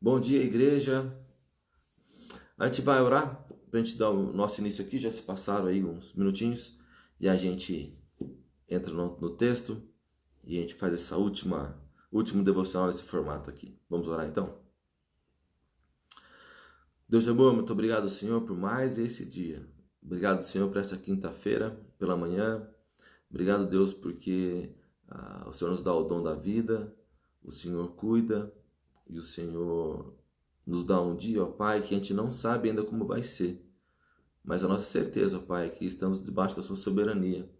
Bom dia, igreja. A gente vai orar para a gente dar o nosso início aqui. Já se passaram aí uns minutinhos e a gente entra no texto e a gente faz essa último devocional nesse formato aqui. Vamos orar então? Deus é bom, muito obrigado, Senhor, por mais esse dia. Obrigado, Senhor, por essa quinta-feira, pela manhã. Obrigado, Deus, porque o Senhor nos dá o dom da vida, o Senhor cuida e o Senhor nos dá um dia, ó Pai, que a gente não sabe ainda como vai ser. Mas a nossa certeza, ó Pai, é que estamos debaixo da sua soberania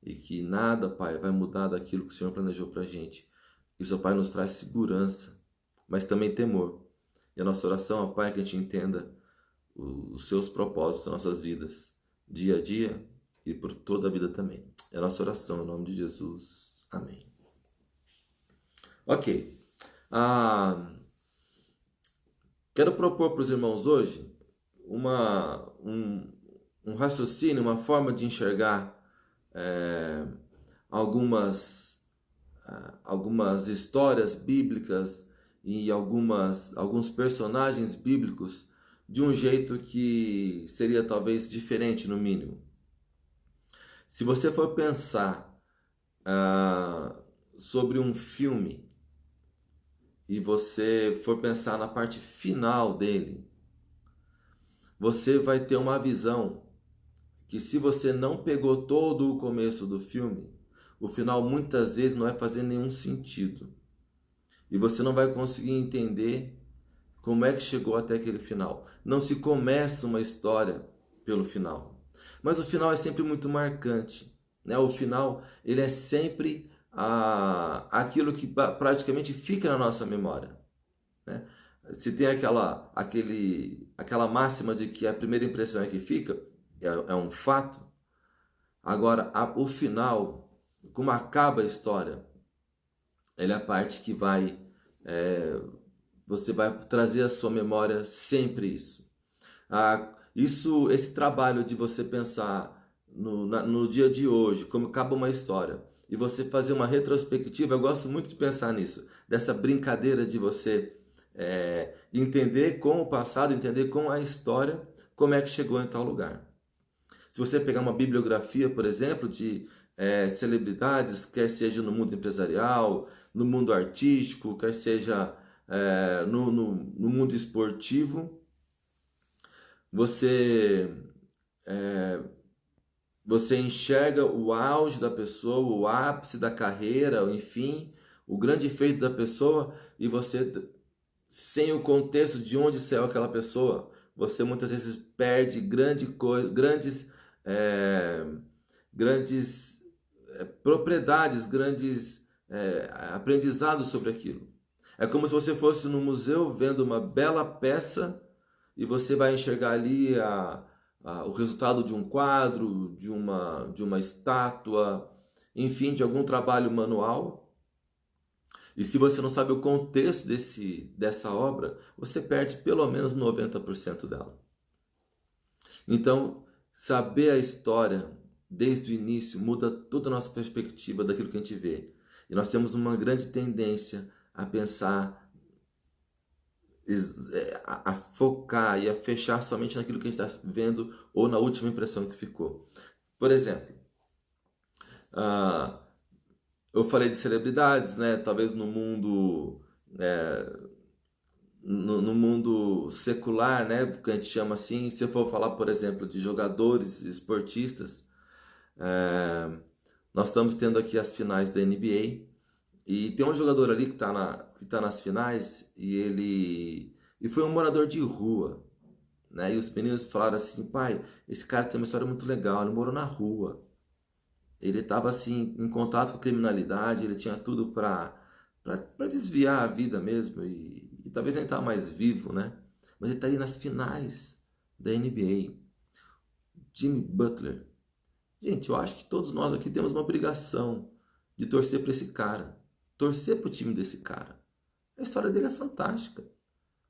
e que nada, Pai, vai mudar daquilo que o Senhor planejou para a gente. Isso, ó Pai, nos traz segurança, mas também temor. E a nossa oração, ó Pai, é que a gente entenda os seus propósitos nas nossas vidas, dia a dia e por toda a vida também. É a nossa oração, em nome de Jesus. Amém. Ok. Ah, Quero propor para os irmãos hoje um raciocínio, uma forma de enxergar é, algumas, algumas histórias bíblicas e alguns personagens bíblicos de um jeito que seria talvez diferente, no mínimo. Se você for pensar sobre um filme e você for pensar na parte final dele, você vai ter uma visão que, se você não pegou todo o começo do filme, o final muitas vezes não vai fazer nenhum sentido. E você não vai conseguir entender como é que chegou até aquele final. Não se começa uma história pelo final. Mas o final é sempre muito marcante, né? O final, ele é sempre aquilo que praticamente fica na nossa memória, né? Se tem aquela máxima de que a primeira impressão é que fica, é um fato. Agora, o final, como acaba a história, ele é a parte que é, você vai trazer à sua memória sempre isso. Esse trabalho de você pensar no dia de hoje, como acaba uma história, e você fazer uma retrospectiva, eu gosto muito de pensar nisso, dessa brincadeira de você entender com o passado, entender com a história, como é que chegou em tal lugar. Se você pegar uma bibliografia, por exemplo, de celebridades, quer seja no mundo empresarial, no mundo artístico, quer seja no mundo esportivo, você é, você enxerga o auge da pessoa, o ápice da carreira, enfim, o grande feito da pessoa, e você, sem o contexto de onde saiu aquela pessoa, você muitas vezes perde grandes, é, grandes propriedades, grandes aprendizados sobre aquilo. É como se você fosse no museu vendo uma bela peça e você vai enxergar ali o resultado de um quadro, de uma estátua, enfim, de algum trabalho manual. E se você não sabe o contexto dessa obra, você perde pelo menos 90% dela. Então, saber a história desde o início muda toda a nossa perspectiva daquilo que a gente vê. E nós temos uma grande tendência a pensar, a focar e a fechar somente naquilo que a gente está vendo ou na última impressão que ficou. Por exemplo, ah, eu falei de celebridades, né? Talvez no mundo secular, né, que a gente chama assim. Se eu for falar, por exemplo, de jogadores esportistas, nós estamos tendo aqui as finais da NBA e tem um jogador ali que tá nas finais e foi um morador de rua, né? E os meninos falaram assim: pai, esse cara tem uma história muito legal, ele morou na rua, ele estava assim em contato com a criminalidade, ele tinha tudo para desviar a vida mesmo e talvez nem estar mais vivo, né? Mas ele está ali nas finais da NBA. Jimmy Butler. Gente, eu acho que todos nós aqui temos uma obrigação de torcer para esse cara, torcer para o time desse cara. A história dele é fantástica.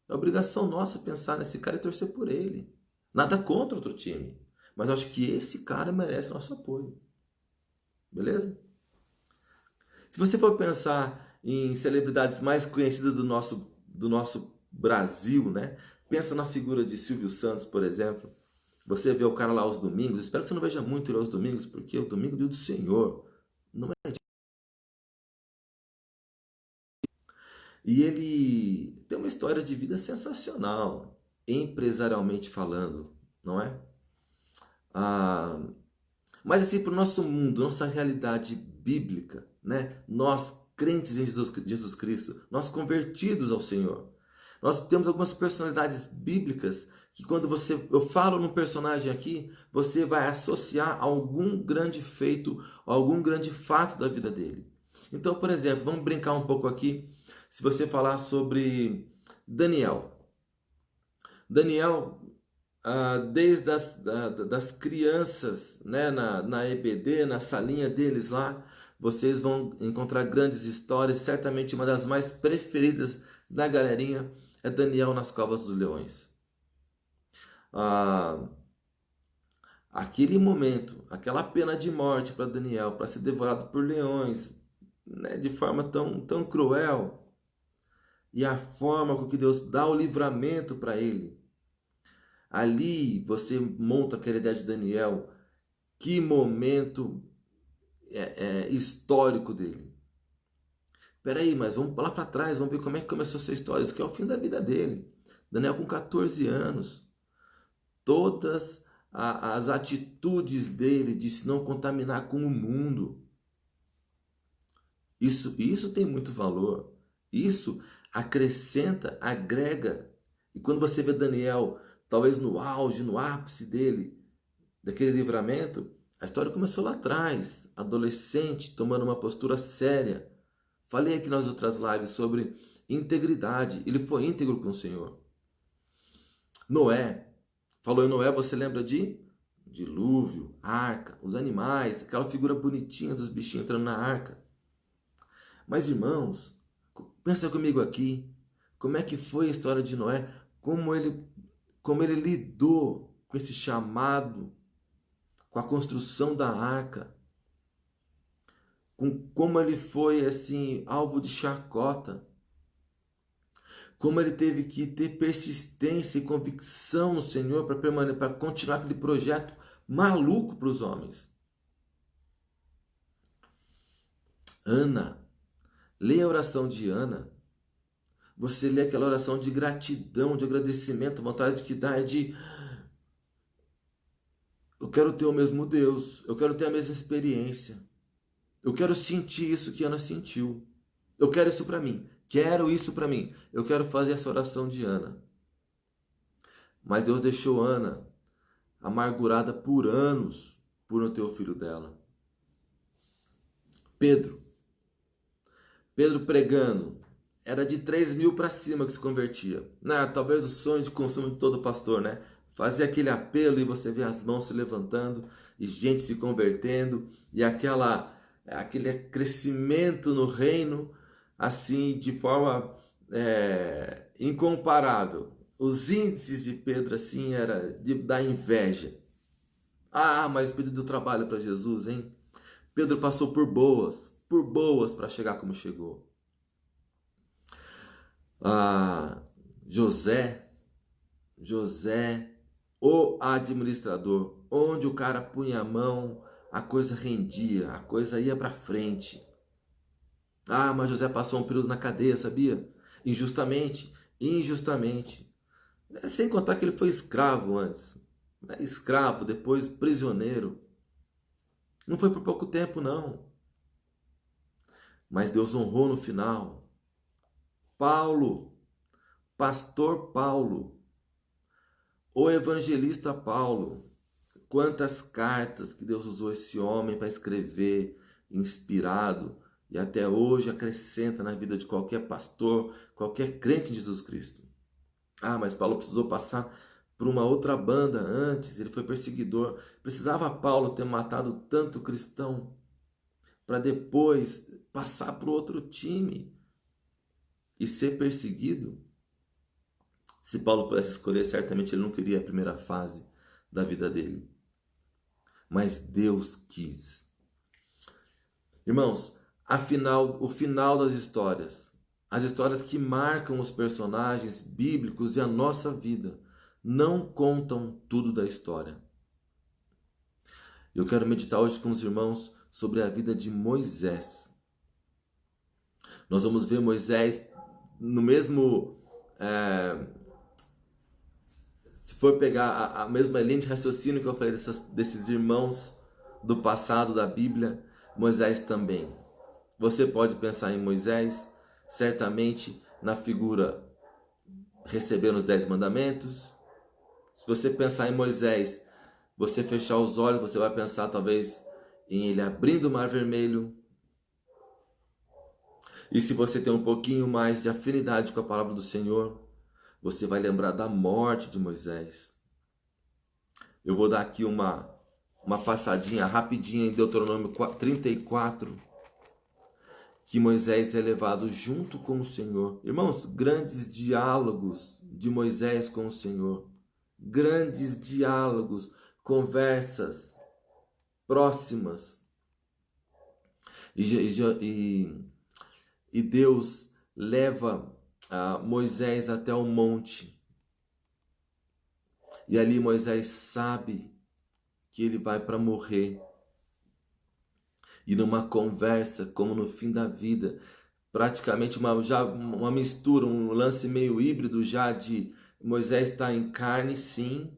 É obrigação nossa pensar nesse cara e torcer por ele. Nada contra outro time, mas eu acho que esse cara merece nosso apoio. Beleza? Se você for pensar em celebridades mais conhecidas do nosso Brasil, né? Pensa na figura de Silvio Santos, por exemplo. Você vê o cara lá aos domingos. Espero que você não veja muito ele aos domingos, porque o domingo é dia do Senhor. Não é. E ele tem uma história de vida sensacional, empresarialmente falando, não é? Ah, mas assim, para o nosso mundo, nossa realidade bíblica, né? Nós crentes em Jesus Cristo, nós convertidos ao Senhor, nós temos algumas personalidades bíblicas que quando eu falo num personagem aqui, você vai associar a algum grande feito, a algum grande fato da vida dele. Então, por exemplo, vamos brincar um pouco aqui. Se você falar sobre Daniel. Daniel, desde das crianças, né, na EBD, na salinha deles lá, vocês vão encontrar grandes histórias. Certamente uma das mais preferidas da galerinha é Daniel nas covas dos leões. Ah, aquele momento, aquela pena de morte para Daniel, para ser devorado por leões, né, de forma tão cruel, e a forma com que Deus dá o livramento para ele. Ali você monta aquela ideia de Daniel, que momento histórico dele. Peraí, mas vamos lá para trás, vamos ver como é que começou essa história. Isso que é o fim da vida dele. Daniel com 14 anos. Todas as atitudes dele de se não contaminar com o mundo. Isso tem muito valor. Isso acrescenta, agrega. E quando você vê Daniel, talvez no auge, no ápice dele, daquele livramento, a história começou lá atrás, adolescente, tomando uma postura séria. Falei aqui nas outras lives sobre integridade. Ele foi íntegro com o Senhor. Noé, falou em Noé, você lembra de dilúvio, arca, os animais, aquela figura bonitinha dos bichinhos entrando na arca. Mas irmãos, pensa comigo aqui, como é que foi a história de Noé? Como ele lidou com esse chamado, com a construção da arca, com como ele foi assim alvo de chacota, como ele teve que ter persistência e convicção no Senhor para permanecer, para continuar aquele projeto maluco para os homens. Ana, leia a oração de Ana. Você lê aquela oração de gratidão, de agradecimento, vontade que dá é de eu quero ter o mesmo Deus, eu quero ter a mesma experiência. Eu quero sentir isso que Ana sentiu. Eu quero isso para mim. Quero isso para mim. Eu quero fazer essa oração de Ana. Mas Deus deixou Ana amargurada por anos por não ter o filho dela. Pedro pregando. Era de 3.000 para cima que se convertia. Talvez o sonho de consumo de todo pastor, né? Fazer aquele apelo e você vê as mãos se levantando e gente se convertendo e aquele crescimento no reino assim de forma incomparável. Os índices de Pedro assim era de dar inveja. Mas Pedro deu trabalho para Jesus, hein? Pedro passou por boas para chegar como chegou. José, o administrador, onde o cara punha a mão, a coisa rendia, a coisa ia para frente. Mas José passou um período na cadeia, sabia? Injustamente. Sem contar que ele foi escravo antes. Escravo, depois prisioneiro. Não foi por pouco tempo, não. Mas Deus honrou no final. Paulo, pastor Paulo, o evangelista Paulo. Quantas cartas que Deus usou esse homem para escrever, inspirado, e até hoje acrescenta na vida de qualquer pastor, qualquer crente em Jesus Cristo. Mas Paulo precisou passar por uma outra banda antes, ele foi perseguidor. Precisava Paulo ter matado tanto cristão para depois passar para o outro time e ser perseguido? Se Paulo pudesse escolher, certamente ele não queria a primeira fase da vida dele. Mas Deus quis. Irmãos, o final das histórias, as histórias que marcam os personagens bíblicos e a nossa vida não contam tudo da história. Eu quero meditar hoje com os irmãos sobre a vida de Moisés. Nós vamos ver Moisés no mesmo... se for pegar a mesma linha de raciocínio que eu falei desses irmãos do passado da Bíblia, Moisés também. Você pode pensar em Moisés, certamente na figura recebendo os 10 mandamentos. Se você pensar em Moisés, você fechar os olhos, você vai pensar talvez em ele abrindo o Mar Vermelho. E se você tem um pouquinho mais de afinidade com a palavra do Senhor, você vai lembrar da morte de Moisés. Eu vou dar aqui uma passadinha rapidinha em Deuteronômio 34, que Moisés é levado junto com o Senhor. Irmãos, grandes diálogos de Moisés com o Senhor. Grandes diálogos, conversas próximas. E Deus leva Moisés até o monte. E ali Moisés sabe que ele vai para morrer. E numa conversa, como no fim da vida, praticamente uma mistura, um lance meio híbrido já de Moisés está em carne, sim,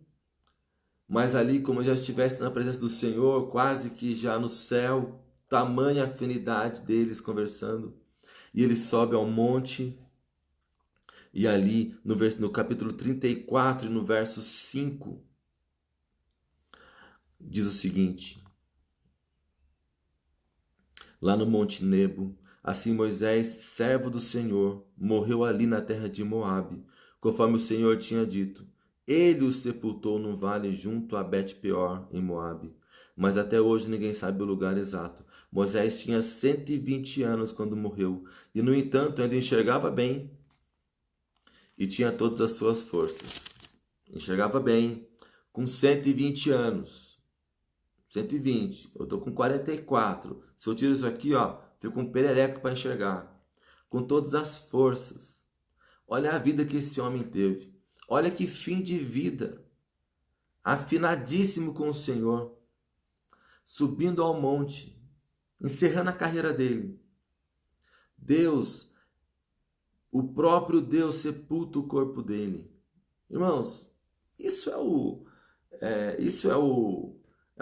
mas ali como já estivesse na presença do Senhor, quase que já no céu, tamanha afinidade deles conversando. E ele sobe ao monte, e ali no capítulo 34 e no verso 5, diz o seguinte: lá no Monte Nebo, assim Moisés, servo do Senhor, morreu ali na terra de Moabe, conforme o Senhor tinha dito. Ele o sepultou num vale junto a Bet-peor, em Moabe. Mas até hoje ninguém sabe o lugar exato. Moisés tinha 120 anos quando morreu, e no entanto ainda enxergava bem e tinha todas as suas forças. Enxergava bem, com 120 anos. 120, eu tô com 44. Se eu tiro isso aqui, ó, fico um perereco para enxergar. Com todas as forças. Olha a vida que esse homem teve. Olha que fim de vida. Afinadíssimo com o Senhor. Subindo ao monte. Encerrando a carreira dele. Deus, o próprio Deus sepulta o corpo dele. Irmãos, isso é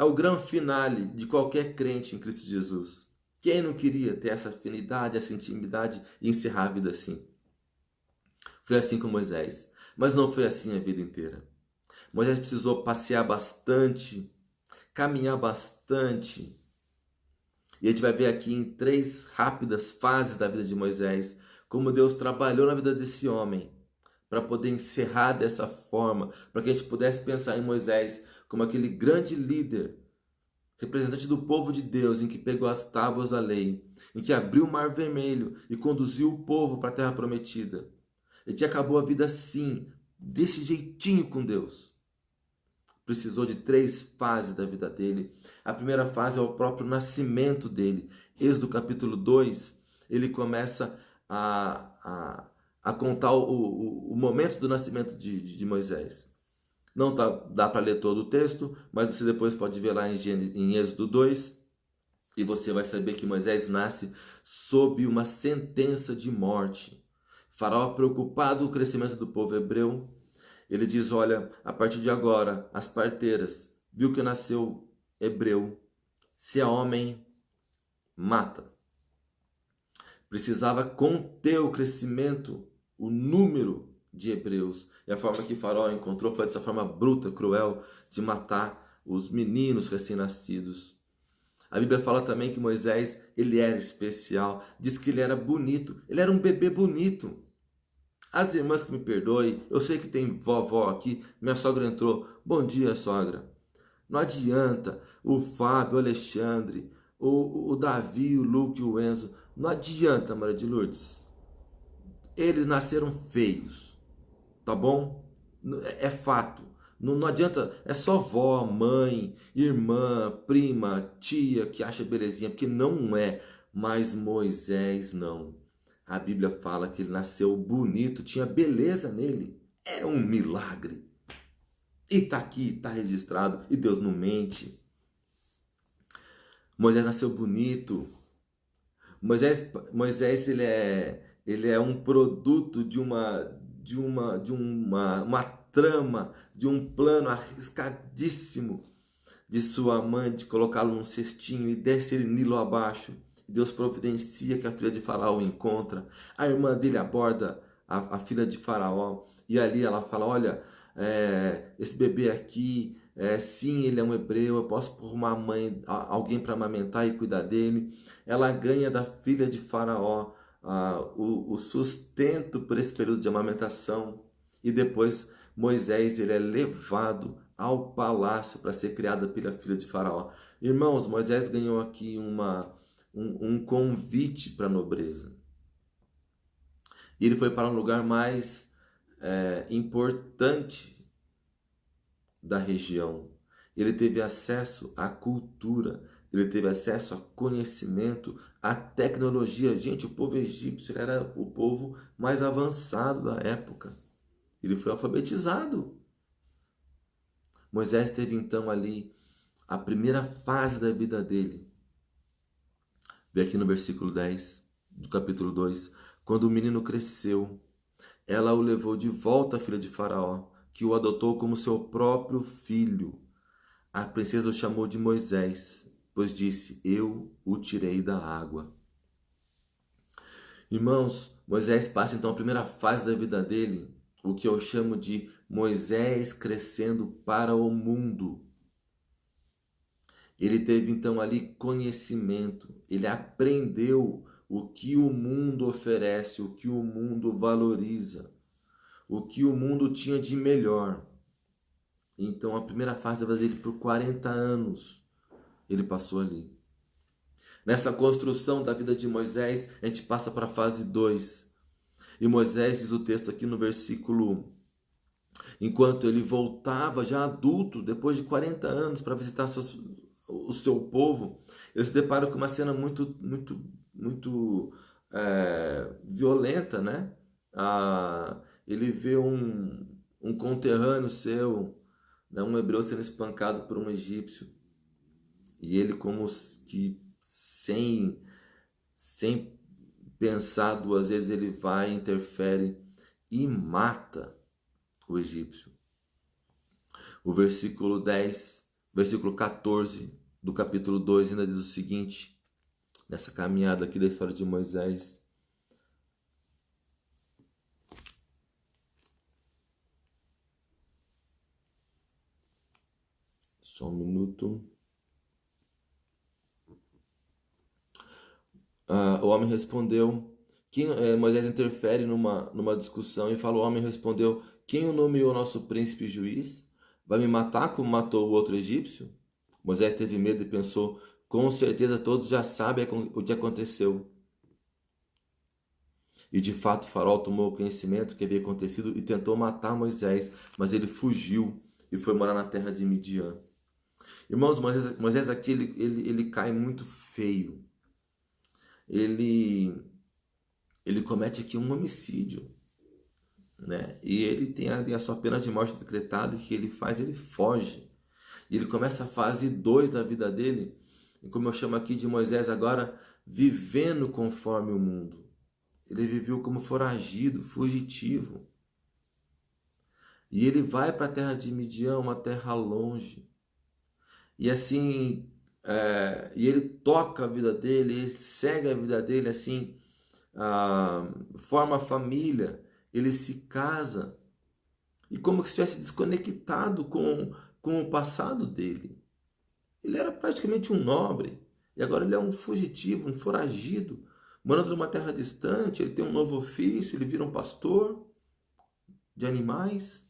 o grande finale de qualquer crente em Cristo Jesus. Quem não queria ter essa afinidade, essa intimidade e encerrar a vida assim? Foi assim com Moisés. Mas não foi assim a vida inteira. Moisés precisou passear bastante, caminhar bastante. E a gente vai ver aqui em 3 rápidas fases da vida de Moisés, como Deus trabalhou na vida desse homem, para poder encerrar dessa forma, para que a gente pudesse pensar em Moisés como aquele grande líder, representante do povo de Deus, em que pegou as tábuas da lei, em que abriu o Mar Vermelho e conduziu o povo para a Terra Prometida. Ele acabou a vida assim, desse jeitinho com Deus. Precisou de 3 fases da vida dele. A primeira fase é o próprio nascimento dele. Êxodo capítulo 2, ele começa a contar o momento do nascimento de Moisés. Não dá para ler todo o texto, mas você depois pode ver lá em Êxodo 2, e você vai saber que Moisés nasce sob uma sentença de morte. Faraó, preocupado com o crescimento do povo hebreu, ele diz: olha, a partir de agora, as parteiras, viu que nasceu hebreu, se é homem, mata. Precisava conter o crescimento, o número de hebreus. E a forma que Faraó encontrou foi dessa forma bruta, cruel, de matar os meninos recém-nascidos. A Bíblia fala também que Moisés, ele era especial. Diz que ele era bonito. Ele era um bebê bonito. As irmãs que me perdoem, eu sei que tem vovó aqui. Minha sogra entrou. Bom dia, sogra. Não adianta o Fábio, o Alexandre, o Davi, o Luke e o Enzo. Não adianta, Maria de Lourdes. Eles nasceram feios. Tá bom? É fato. Não adianta, é só vó, mãe, irmã, prima, tia que acha belezinha, porque não é. Mas Moisés não. A Bíblia fala que ele nasceu bonito, tinha beleza nele. É um milagre. E está aqui, está registrado, e Deus não mente. Moisés nasceu bonito. Moisés ele é um produto uma trama, de um plano arriscadíssimo de sua mãe, de colocá-lo num cestinho e desce ele Nilo abaixo. Deus providencia que a filha de Faraó o encontra. A irmã dele aborda a filha de Faraó e ali ela fala: olha, esse bebê aqui, sim, ele é um hebreu, eu posso pôr uma mãe, alguém para amamentar e cuidar dele. Ela ganha da filha de Faraó o sustento por esse período de amamentação. E depois Moisés ele é levado ao palácio para ser criado pela filha de Faraó. Irmãos, Moisés ganhou aqui um convite para a nobreza. E ele foi para um lugar mais importante da região. Ele teve acesso à cultura, ele teve acesso a conhecimento, à tecnologia. Gente, o povo egípcio era o povo mais avançado da época. Ele foi alfabetizado. Moisés teve então ali a primeira fase da vida dele. Vê aqui no versículo 10 do capítulo 2. Quando o menino cresceu, ela o levou de volta à filha de Faraó, que o adotou como seu próprio filho. A princesa o chamou de Moisés, pois disse: eu o tirei da água. Irmãos, Moisés passa então a primeira fase da vida dele, o que eu chamo de Moisés crescendo para o mundo. Ele teve então ali conhecimento, ele aprendeu o que o mundo oferece, o que o mundo valoriza, o que o mundo tinha de melhor. Então a primeira fase da vida dele, por 40 anos, ele passou ali. Nessa construção da vida de Moisés, a gente passa para a fase 2. E Moisés, diz o texto aqui no versículo 1, enquanto ele voltava já adulto, depois de 40 anos, para visitar o seu povo, ele se depara com uma cena muito violenta, né? Ele vê um conterrâneo seu, né? Um hebreu sendo espancado por um egípcio. E ele, como que sem pensar duas vezes, ele vai, interfere e mata o egípcio. O versículo 14 do capítulo 2 ainda diz o seguinte, nessa caminhada aqui da história de Moisés. Só um minuto. O homem respondeu, Moisés interfere numa discussão e fala, o homem respondeu, quem o nomeou nosso príncipe juiz? Vai me matar como matou o outro egípcio? Moisés teve medo e pensou, com certeza todos já sabem o que aconteceu. E de fato Faraó tomou conhecimento do que havia acontecido e tentou matar Moisés, mas ele fugiu e foi morar na terra de Midian. Irmãos, Moisés aqui ele cai muito feio. Ele comete aqui um homicídio, né? E ele tem a sua pena de morte decretada, e o que ele faz? Ele foge. E ele começa a fase 2 da vida dele, e como eu chamo aqui de Moisés agora, vivendo conforme o mundo. Ele viveu como foragido, fugitivo. E ele vai para a terra de Midian, uma terra longe. E assim, e ele toca a vida dele, ele segue a vida dele assim, forma família, ele se casa. E como que estivesse desconectado com o passado dele. Ele era praticamente um nobre. E agora ele é um fugitivo, um foragido. Morando numa terra distante, ele tem um novo ofício, ele vira um pastor de animais.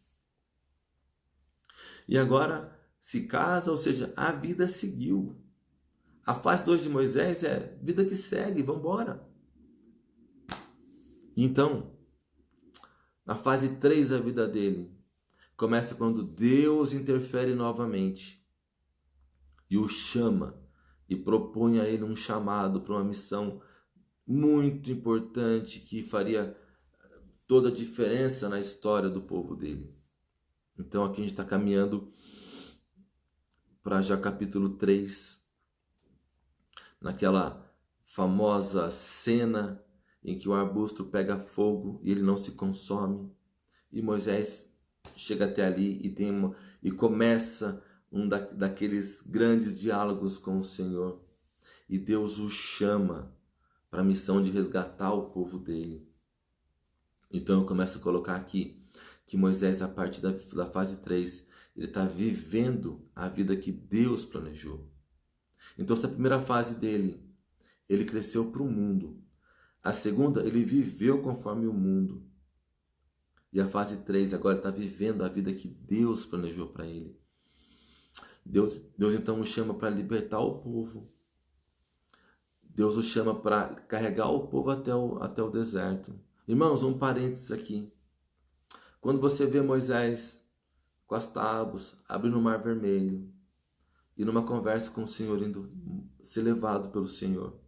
E agora se casa, ou seja, a vida seguiu. A fase 2 de Moisés é vida que segue, vamos embora. Então, na fase 3 da vida dele, começa quando Deus interfere novamente e o chama e propõe a ele um chamado para uma missão muito importante que faria toda a diferença na história do povo dele. Então aqui a gente está caminhando para já capítulo 3, naquela famosa cena em que o arbusto pega fogo e ele não se consome. E Moisés chega até ali e começa daqueles grandes diálogos com o Senhor. E Deus o chama para a missão de resgatar o povo dele. Então eu começo a colocar aqui que Moisés, a partir da fase 3, ele está vivendo a vida que Deus planejou. Então essa primeira fase dele, ele cresceu para o mundo. A segunda, ele viveu conforme o mundo. E a fase 3 agora está vivendo a vida que Deus planejou para ele. Deus então o chama para libertar o povo. Deus o chama para carregar o povo até o deserto. Irmãos, um parênteses aqui. Quando você vê Moisés com as tábuas, abrindo o Mar Vermelho, e numa conversa com o Senhor, indo ser levado pelo Senhor.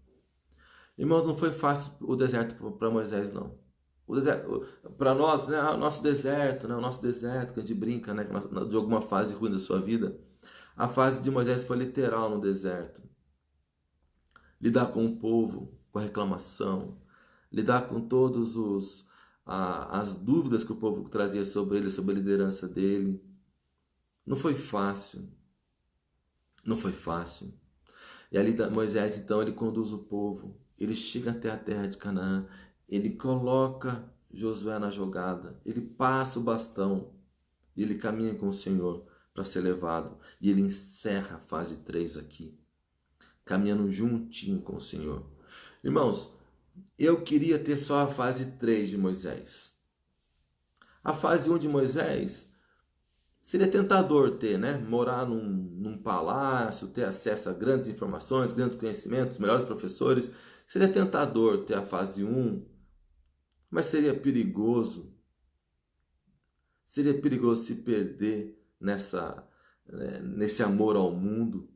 Irmãos, não foi fácil o deserto para Moisés, não. O deserto, para nós, né, o nosso deserto, que a gente brinca, né, de alguma fase ruim da sua vida. A fase de Moisés foi literal no deserto. Lidar com o povo, com a reclamação, lidar com todos as dúvidas que o povo trazia sobre ele, sobre a liderança dele. Não foi fácil. Não foi fácil. E ali Moisés, então, ele conduz o povo. Ele chega até a terra de Canaã. Ele coloca Josué na jogada. Ele passa o bastão. E ele caminha com o Senhor para ser levado. E ele encerra a fase 3 aqui, caminhando juntinho com o Senhor. Irmãos, eu queria ter só a fase 3 de Moisés. A fase 1 de Moisés seria tentador ter, né? Morar num palácio, ter acesso a grandes informações, grandes conhecimentos, melhores professores. Seria tentador ter a fase 1, mas seria perigoso. Seria perigoso se perder nesse amor ao mundo.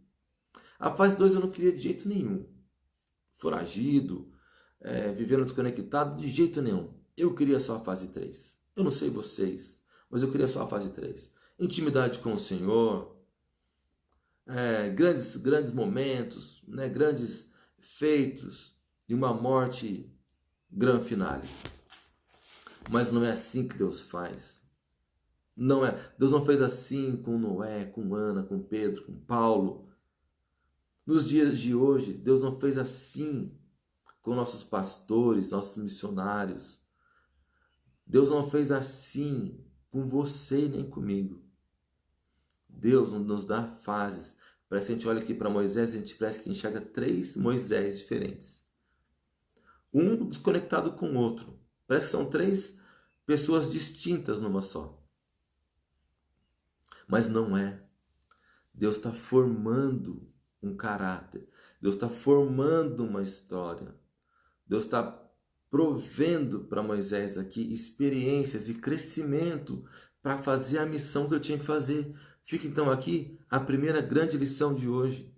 A fase 2 eu não queria de jeito nenhum. Foragido, vivendo desconectado, de jeito nenhum. Eu queria só a fase 3. Eu não sei vocês, mas eu queria só a fase 3. Intimidade com o Senhor, grandes momentos, né, grandes feitos e uma morte gran finale. Mas não é assim que Deus faz. Não é. Deus não fez assim com Noé, com Ana, com Pedro, com Paulo. Nos dias de hoje, Deus não fez assim com nossos pastores, nossos missionários. Deus não fez assim com você nem comigo. Deus nos dá fases. Parece que a gente olha aqui para Moisés, a gente parece que enxerga 3 Moisés diferentes. Um desconectado com o outro. Parece que são 3 pessoas distintas numa só. Mas não é. Deus está formando um caráter. Deus está formando uma história. Deus está provendo para Moisés aqui experiências e crescimento para fazer a missão que eu tinha que fazer. Fica então aqui a primeira grande lição de hoje.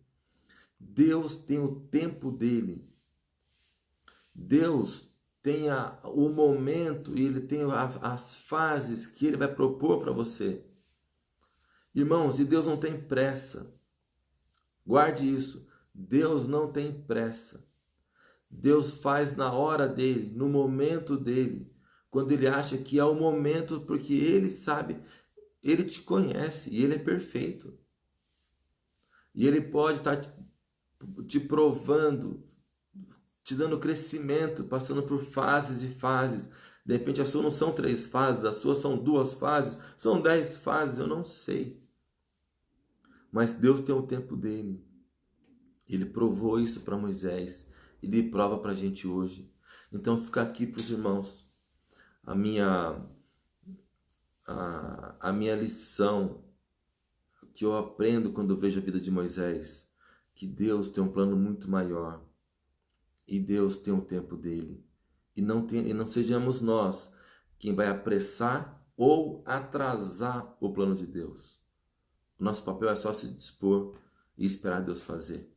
Deus tem o tempo dele. Deus tem o momento e ele tem as fases que ele vai propor para você. Irmãos, e Deus não tem pressa. Guarde isso. Deus não tem pressa. Deus faz na hora dele, no momento dele, quando ele acha que é o momento, porque ele sabe, ele te conhece e ele é perfeito. E ele pode estar te provando, te dando crescimento, passando por fases e fases. De repente a sua não são 3 fases, a sua são 2 fases, são 10 fases, eu não sei. Mas Deus tem o tempo dele. Ele provou isso para Moisés. Ele prova para a gente hoje. Então fica aqui para os irmãos a minha lição que eu aprendo quando eu vejo a vida de Moisés. Que Deus tem um plano muito maior. E Deus tem o tempo dele. E não sejamos nós quem vai apressar ou atrasar o plano de Deus. O nosso papel é só se dispor e esperar Deus fazer.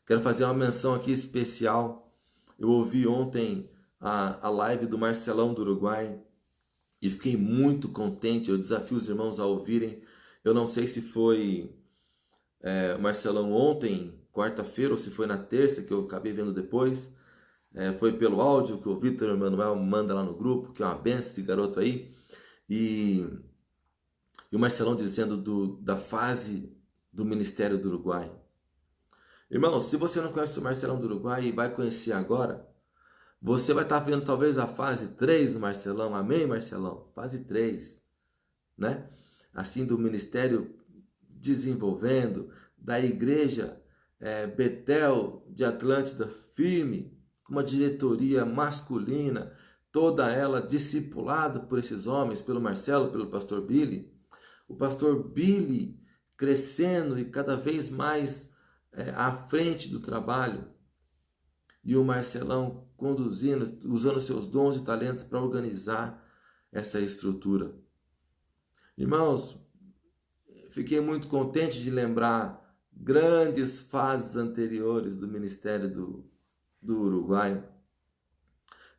Quero fazer uma menção aqui especial Eu ouvi ontem a live do Marcelão do Uruguai e fiquei muito contente. Eu desafio os irmãos a ouvirem. Eu não sei se foi o Marcelão ontem, quarta-feira, ou se foi na terça, que eu acabei vendo depois. Foi pelo áudio que o Vitor Emanuel manda lá no grupo, que é uma benção esse garoto aí. E o Marcelão dizendo da fase do Ministério do Uruguai. Irmão, se você não conhece o Marcelão do Uruguai e vai conhecer agora, você vai estar vendo talvez a fase 3 do Marcelão. Amém, Marcelão? Fase 3, né? Assim, do ministério desenvolvendo, da igreja Betel de Atlântida firme, com uma diretoria masculina, toda ela discipulada por esses homens, pelo Marcelo, pelo pastor Billy. O pastor Billy crescendo e cada vez mais à frente do trabalho. E o Marcelão conduzindo, usando seus dons e talentos para organizar essa estrutura. Irmãos, fiquei muito contente de lembrar grandes fases anteriores do ministério do Uruguai.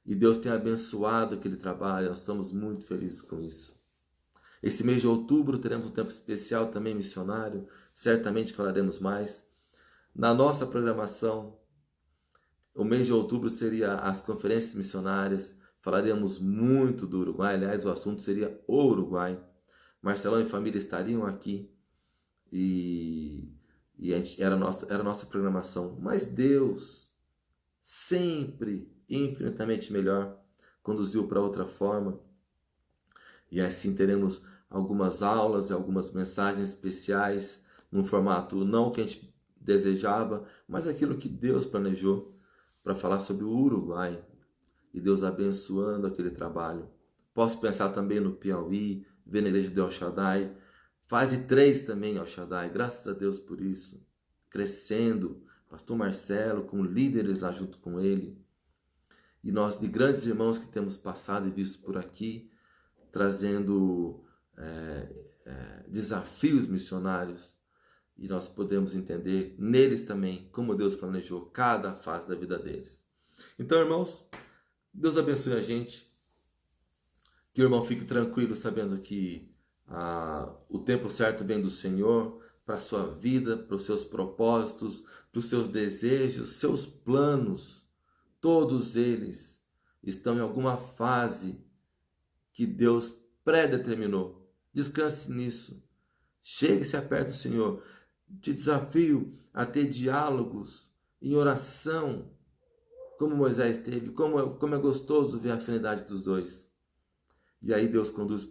E Deus tem abençoado aquele trabalho, nós estamos muito felizes com isso. Esse mês de outubro teremos um tempo especial também missionário, certamente falaremos mais. Na nossa programação, o mês de outubro seria as conferências missionárias, falaremos muito do Uruguai, aliás, o assunto seria o Uruguai. Marcelão e família estariam aqui e era a nossa programação. Mas Deus, sempre infinitamente melhor, conduziu para outra forma. E assim teremos algumas aulas e algumas mensagens especiais, num formato não o que a gente desejava, mas aquilo que Deus planejou para falar sobre o Uruguai. E Deus abençoando aquele trabalho. Posso pensar também no Piauí, ver na igreja de El Shaddai. Fase 3 também, El Shaddai. Graças a Deus por isso. Crescendo. Pastor Marcelo, com líderes lá junto com ele. E nós, de grandes irmãos que temos passado e visto por aqui, trazendo desafios missionários. E nós podemos entender neles também como Deus planejou cada fase da vida deles. Então, irmãos, Deus abençoe a gente. Que o irmão fique tranquilo sabendo que o tempo certo vem do Senhor para a sua vida, para os seus propósitos, para os seus desejos, seus planos. Todos eles estão em alguma fase que Deus predeterminou. Descanse nisso. Chegue-se perto do Senhor. Te desafio a ter diálogos em oração, como Moisés teve, como é gostoso ver a afinidade dos dois. E aí Deus conduz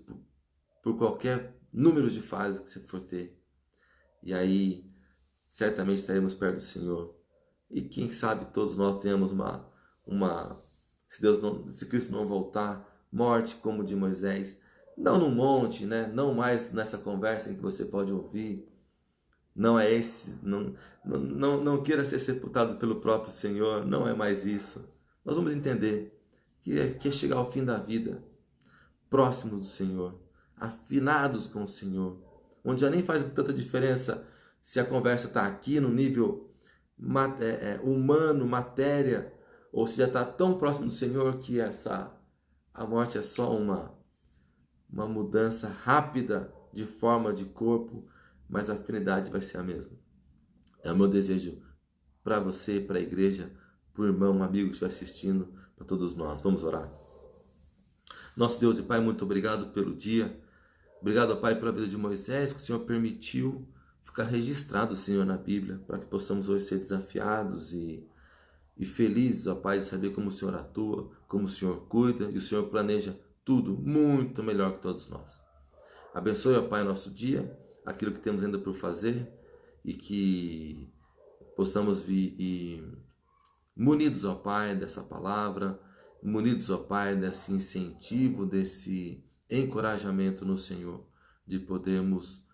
por qualquer número de fases que você for ter. E aí certamente estaremos perto do Senhor. E quem sabe todos nós tenhamos se Cristo não voltar, morte como de Moisés, não no monte, né? Não mais nessa conversa em que você pode ouvir. Não é esse, não queira ser sepultado pelo próprio Senhor, não é mais isso. Nós vamos entender que é chegar ao fim da vida, próximos do Senhor, afinados com o Senhor, onde já nem faz tanta diferença se a conversa está aqui no nível humano, matéria, ou se já está tão próximo do Senhor que a morte é só uma mudança rápida de forma de corpo, mas a afinidade vai ser a mesma. É o meu desejo para você, para a igreja, para o irmão, um amigo que estiver assistindo, para todos nós. Vamos orar. Nosso Deus e Pai, muito obrigado pelo dia. Obrigado, Pai, pela vida de Moisés, que o Senhor permitiu ficar registrado, Senhor, na Bíblia, para que possamos hoje ser desafiados e felizes, ó Pai, de saber como o Senhor atua, como o Senhor cuida e o Senhor planeja tudo muito melhor que todos nós. Abençoe, ó Pai, nosso dia, aquilo que temos ainda por fazer e que possamos vir munidos, ó Pai, dessa palavra, munidos, ó Pai, desse incentivo, desse encorajamento no Senhor, de podermos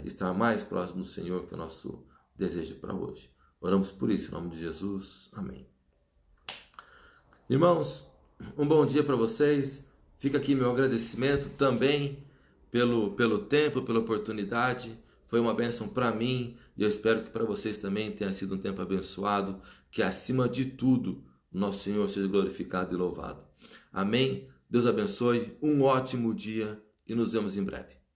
estar mais próximo do Senhor, que é o nosso desejo para hoje. Oramos por isso, em nome de Jesus. Amém. Irmãos, um bom dia para vocês. Fica aqui meu agradecimento também pelo tempo, pela oportunidade. Foi uma bênção para mim e eu espero que para vocês também tenha sido um tempo abençoado, que acima de tudo nosso Senhor seja glorificado e louvado. Amém? Deus abençoe, um ótimo dia e nos vemos em breve.